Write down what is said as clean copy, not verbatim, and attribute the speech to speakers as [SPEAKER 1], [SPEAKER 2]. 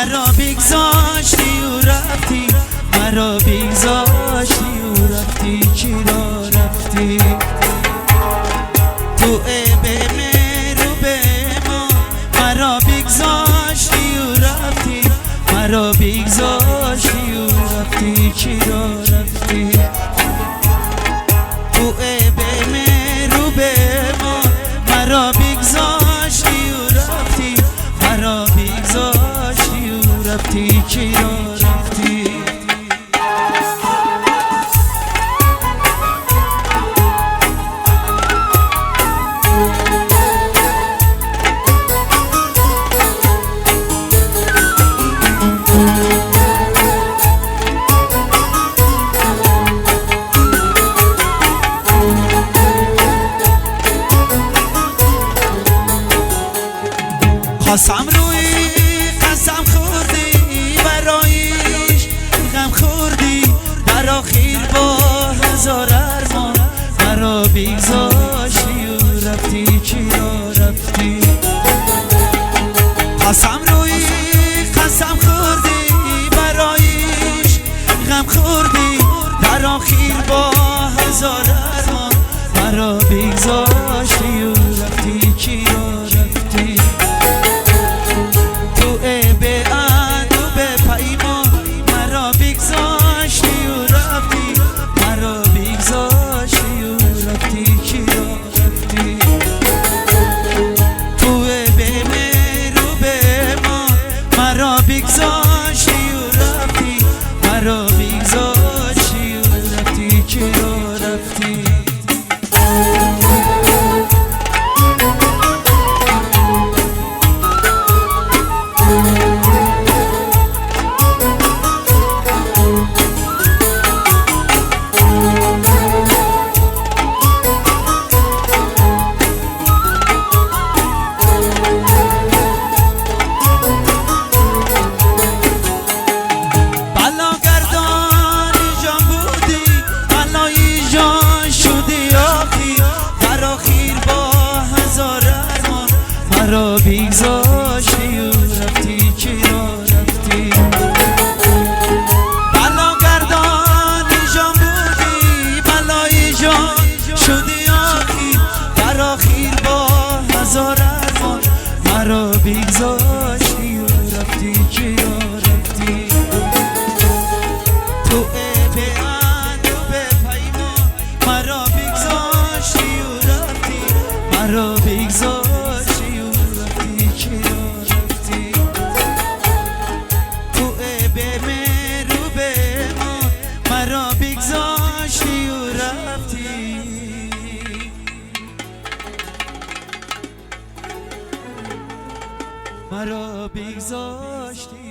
[SPEAKER 1] مرا بگذاشتی و رفتی، مرا بگذاشتی و رفتی، چرا رفتی؟ تو عیب رو به ما مرا بگذاشتی و رفتی، مرا بگذاشتی و رفتی، چرا رفتی؟ تو عیب رو به ما مرا بگذاشتی و رفتی، مرا بگذاشتی و رفتی، چرا رفتی؟ قسم روی قسم خوردی، برایش غم خوردی، در آخر با هزار ارمان مرا بگذاشتی و رفتی، چرا رفتی؟ قسم روی قسم خوردی، برایش غم خوردی، در آخر با هزار ارمان مرا بگذاشتی و رفتی، چرا رفتی؟ بگذاشتی و رفتی، مرا بگذاشتی و رفتی، چرا رفتی؟ مرا بگذاشتی و رفتی، چرا رفتی؟ بلاگردان جان بودی، بلای جان شدی آخی، در آخر با هزار ارمان مرا بگذاشتی و رفتی، چرا رفتی؟ تو عیب به پیمان مرا بگذاشتی و رفتی، مرا بگذاشتی مرا بگذاشتی.